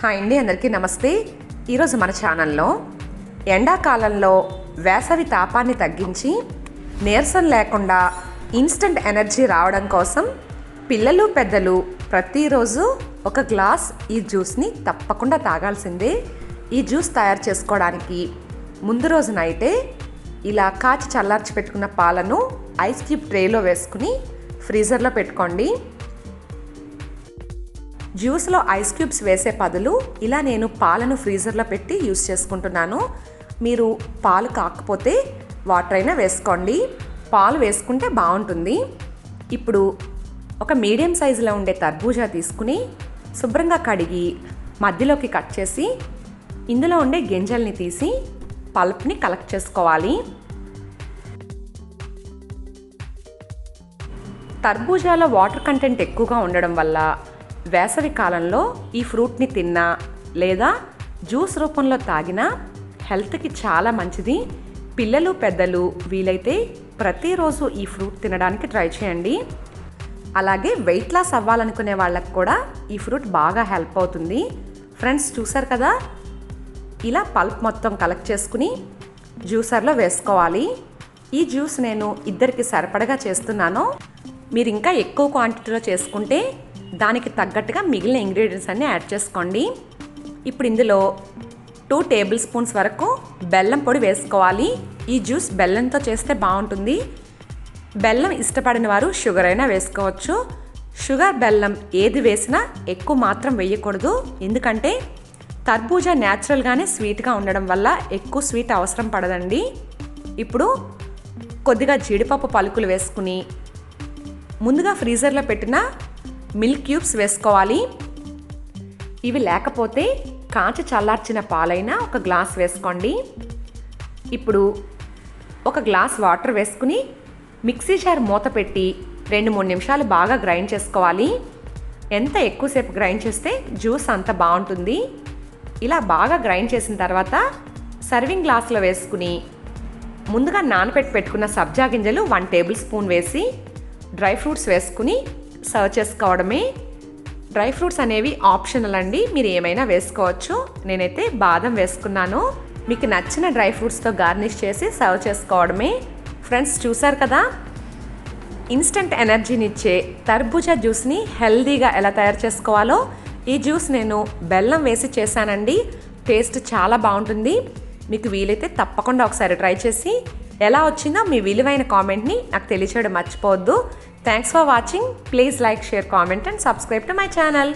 Hi అండి, అందరికీ నమస్తే. ఈరోజు మన ఛానల్లో ఎండాకాలంలో వేసవి తాపాన్ని తగ్గించి నీరసం లేకుండా ఇన్స్టంట్ ఎనర్జీ రావడం కోసం పిల్లలు పెద్దలు ప్రతిరోజు ఒక గ్లాస్ ఈ జ్యూస్ని తప్పకుండా తాగాల్సిందే. ఈ జ్యూస్ తయారు చేసుకోవడానికి ముందు రోజు నైటే ఇలా కాచి చల్లార్చి పెట్టుకున్న పాలను ఐస్ క్యూబ్ ట్రేలో వేసుకుని ఫ్రీజర్లో పెట్టుకోండి. జ్యూస్లో ఐస్ క్యూబ్స్ వేసే బదులు ఇలా నేను పాలను ఫ్రీజర్లో పెట్టి యూస్ చేసుకుంటున్నాను. మీరు పాలు కాకపోతే వాటర్ అయినా వేసుకోండి, పాలు వేసుకుంటే బాగుంటుంది. ఇప్పుడు ఒక మీడియం సైజులో ఉండే తర్బూజా తీసుకుని శుభ్రంగా కడిగి మధ్యలోకి కట్ చేసి ఇందులో ఉండే గింజల్ని తీసి పల్ప్ని కలెక్ట్ చేసుకోవాలి. తర్బూజాలో వాటర్ కంటెంట్ ఎక్కువగా ఉండడం వల్ల వేసవి కాలంలో ఈ ఫ్రూట్ని తిన్నా లేదా జ్యూస్ రూపంలో తాగినా హెల్త్కి చాలా మంచిది. పిల్లలు పెద్దలు వీలైతే ప్రతిరోజు ఈ ఫ్రూట్ తినడానికి ట్రై చేయండి. అలాగే వెయిట్ లాస్ అవ్వాలనుకునే వాళ్ళకి కూడా ఈ ఫ్రూట్ బాగా హెల్ప్ అవుతుంది. ఫ్రెండ్స్, చూసారు కదా, ఇలా పల్ప్ మొత్తం కలెక్ట్ చేసుకుని జ్యూసర్లో వేసుకోవాలి. ఈ జ్యూస్ నేను ఇద్దరికి సరిపడగా చేస్తున్నాను. మీరు ఇంకా ఎక్కువ క్వాంటిటీలో చేసుకుంటే దానికి తగ్గట్టుగా మిగిలిన ఇంగ్రీడియంట్స్ అన్నీ యాడ్ చేసుకోండి. ఇప్పుడు ఇందులో 2 టేబుల్ స్పూన్స్ వరకు బెల్లం పొడి వేసుకోవాలి. ఈ జ్యూస్ బెల్లంతో చేస్తే బాగుంటుంది. బెల్లం ఇష్టపడిన వారు షుగర్ అయినా వేసుకోవచ్చు. షుగర్ బెల్లం ఏది వేసినా ఎక్కువ మాత్రం వేయకూడదు, ఎందుకంటే తర్బూజా న్యాచురల్గానే స్వీట్గా ఉండడం వల్ల ఎక్కువ స్వీట్ అవసరం పడదండి. ఇప్పుడు కొద్దిగా జీడిపప్పు పలుకులు వేసుకుని ముందుగా ఫ్రీజర్లో పెట్టిన మిల్క్ క్యూబ్స్ వేసుకోవాలి. ఇవి లేకపోతే కాచి చల్లార్చిన పాలైనా ఒక గ్లాస్ వేసుకోండి. ఇప్పుడు ఒక గ్లాస్ వాటర్ వేసుకుని మిక్సీ జార్ మూత పెట్టి 2-3 నిమిషాలు బాగా గ్రైండ్ చేసుకోవాలి. ఎంత ఎక్కువసేపు గ్రైండ్ చేస్తే జ్యూస్ అంత బాగుంటుంది. ఇలా బాగా గ్రైండ్ చేసిన తర్వాత సర్వింగ్ గ్లాస్లో వేసుకుని ముందుగా పెట్టుకున్న సబ్జా గింజలు 1 టేబుల్ స్పూన్ వేసి డ్రై ఫ్రూట్స్ వేసుకుని సర్వ్ చేసుకోవడమే. డ్రై ఫ్రూట్స్ అనేవి ఆప్షనల్ అండి, మీరు ఏమైనా వేసుకోవచ్చు. నేనైతే బాదం వేసుకున్నాను. మీకు నచ్చిన డ్రై ఫ్రూట్స్తో గార్నిష్ చేసి సర్వ్ చేసుకోవడమే. ఫ్రెండ్స్, చూసారు కదా, ఇన్స్టంట్ ఎనర్జీనిచ్చే తర్బూజా జ్యూస్ని హెల్దీగా ఎలా తయారు చేసుకోవాలో. ఈ జ్యూస్ నేను బెల్లం వేసి చేశానండి. టేస్ట్ చాలా బాగుంటుంది. మీకు వీలైతే తప్పకుండా ఒకసారి ట్రై చేసి ఎలా వచ్చిందో మీ విలువైన కామెంట్ని నాకు తెలియచేయడం మర్చిపోవద్దు. Thanks for watching. Please like, share, comment and subscribe to my channel.